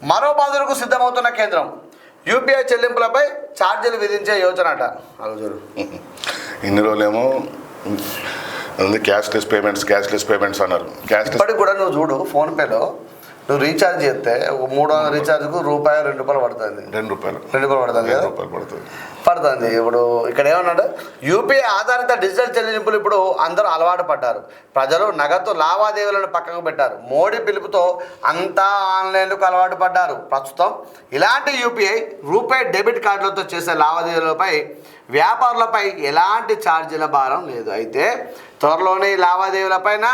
మరో బాధలకు సిద్ధమవుతున్న కేంద్రం యూపీఐ చెల్లింపులపై ఛార్జీలు విధించే యోచనట. ఇన్ని రోజులేమో క్యాష్లెస్ పేమెంట్స్ అన్నారు. ఇప్పటికి కూడా నువ్వు చూడు, ఫోన్పేలో నువ్వు రీఛార్జ్ చేస్తే ఒక 300 రీఛార్జ్కు ₹2 2 పడుతుంది. పడుతుంది. ఇప్పుడు ఇక్కడ ఏమన్నాడు, యూపీఐ ఆధారిత డిజిటల్ చెల్లింపులు ఇప్పుడు అందరూ అలవాటు పడ్డారు. ప్రజలు నగదు లావాదేవీలను పక్కకు పెట్టారు. మోడీ పిలుపుతో అంతా ఆన్లైన్లకు అలవాటు పడ్డారు. ప్రస్తుతం ఇలాంటి యూపీఐ రూపే డెబిట్ కార్డులతో చేసే లావాదేవీలపై వ్యాపారులపై ఎలాంటి ఛార్జీల భారం లేదు. అయితే త్వరలోనే ఈ లావాదేవీలపైన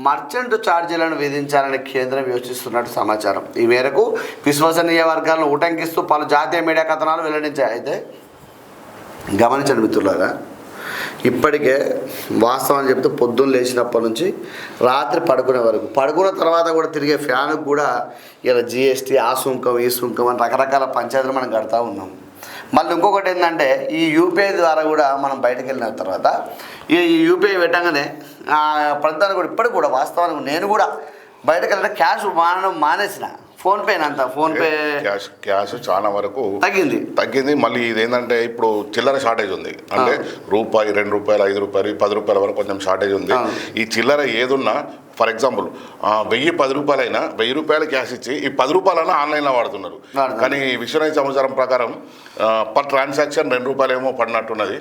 మర్చెంట్ ఛార్జీలను విధించాలని కేంద్రం యోచిస్తున్నట్టు సమాచారం. ఈ మేరకు విశ్వసనీయ వర్గాలను ఉటంకిస్తూ పలు జాతీయ మీడియా కథనాలు వెల్లడించాయి. అయితే గమనించండి మిత్రులారా, ఇప్పటికే వాస్తవం చెప్తే పొద్దున్న లేచినప్పటి నుంచి రాత్రి పడుకునే వరకు, పడుకున్న తర్వాత కూడా తిరిగే ఫ్యాన్కి కూడా ఇలా జీఎస్టీ, ఆ సుంకం, ఈ సుంకం అని రకరకాల పంచాయతీలు మనం కడతా ఉన్నాం. మళ్ళీ ఇంకొకటి ఏంటంటే, ఈ యూపీఐ ద్వారా కూడా మనం బయటకు వెళ్ళిన తర్వాత ఈ యూపీఐ పెట్టగానే ప్రధాని కూడా ఇప్పటికి కూడా వాస్తవానికి నేను కూడా బయటకు వెళ్ళిన క్యాష్ మానేసిన. ఫోన్పే క్యాష్ చాలా వరకు తగ్గింది. మళ్ళీ ఇది ఏంటంటే ఇప్పుడు చిల్లర షార్టేజ్ ఉంది. అంటే ₹1, ₹2, ₹5, ₹10 వరకు కొంచెం షార్టేజ్ ఉంది. ఈ చిల్లర ఏదున్నా, ఫర్ ఎగ్జాంపుల్ ₹1000 అయినా ₹1000 క్యాష్ ఇచ్చి ఈ ₹10 ఆన్లైన్లో వాడుతున్నారు. కానీ విశ్వనీయ సమాచారం ప్రకారం పర్ ట్రాన్సాక్షన్ ₹2 ఏమో పడినట్టున్నది.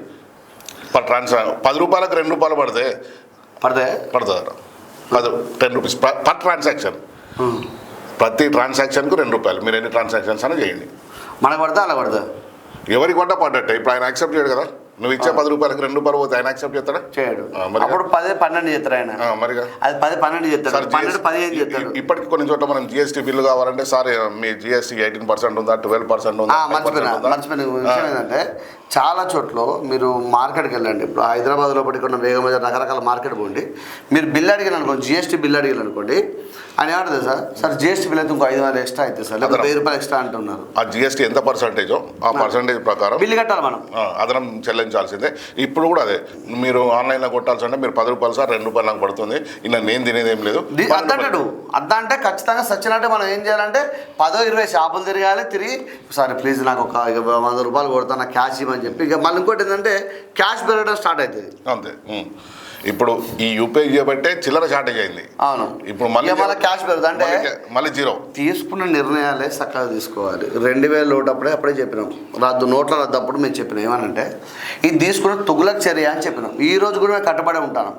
పర్ ₹10కి ₹2 పడుతుంది. ₹10 పర్ ట్రాన్సాక్షన్. ప్రతి ట్రాన్సాక్షన్కు ₹2. మీరు ఎన్ని ట్రాన్సాక్షన్స్ అని చేయండి. మనకు పడతా అలా పడతా, ఎవరికి పడ్డట్టే. ఇప్పుడు ఆయన యాక్సెప్ట్ చేయడు కదా. నువ్వు ఇచ్చే ₹10కి ₹2 పోతే ఆయన యాక్సెప్ట్ చేస్తాడా? చేయడు. అప్పుడు 10, 12 చేస్తారు ఆయన. మరిగా అది 10, 12 చేస్తారు, 12, 15 చేస్తారు. ఇప్పటికి కొన్ని చోట్ల మనం జీఎస్టీ బిల్లు కావాలంటే సార్ మీ జీఎస్టీ 18% ఉందా, 12% ఉందా? మర్చిపోయిన విషయం ఏంటంటే, చాలా చోట్ల మీరు మార్కెట్కి వెళ్ళండి. ఇప్పుడు హైదరాబాద్లో పట్టుకున్న వేగమైన రకరకాల మార్కెట్ పోండి. మీరు బిల్ అడిగిన అనుకోండి, జీఎస్టీ బిల్ అడిగిన అనుకోండి, అని ఏమంటుంది సార్ జీఎస్టీ బిల్ అయితే ఇంకో ₹500 ఎక్స్ట్రా అవుతుంది సార్, లేదా ₹1000 ఎక్స్ట్రా అంటున్నారు. ఆ జీఎస్టీ ఎంత పర్సెంటేజో ఆ పర్సెంటేజ్ ప్రకారం బిల్లు కట్టాలి, మనం అదనం చెల్లించాల్సిందే. ఇప్పుడు కూడా అదే, మీరు ఆన్లైన్లో కొట్టాల్సి అంటే మీరు ₹10 సార్ ₹2 నాకు పడుతుంది. ఇలా నేను తినేది ఏం లేదు. అద్దా అంటే ఖచ్చితంగా సచ్చినట్టే మనం ఏం చేయాలంటే 10, 20 షాపులు తిరగాలి. తిరిగి సార్ ప్లీజ్ నాకు ఒక ₹100 కొడతా, నాకు క్యాష్ ఇవ్వమని చెప్పి. ఇక మళ్ళీ ఇంకోటి ఏంటంటే క్యాష్ పెరగడం స్టార్ట్ అవుతుంది. అంతే. ఇప్పుడు ఈ యూపీఐ చేయబట్టే చిల్లర షార్టేజ్ అయింది. అవును. ఇప్పుడు మళ్ళీ క్యాష్ పెరుగుతుంది అంటే మళ్ళీ జీరో. తీసుకున్న నిర్ణయాలే చక్కగా తీసుకోవాలి. 2000 నోటు అప్పుడే చెప్పినాం, నోట్ల రద్దప్పుడు మేము చెప్పినాం ఏమనంటే, ఇది తీసుకున్న తుగులక్ చర్య అని చెప్పినాం. ఈ రోజు కూడా మేము కట్టుబడి ఉంటాను.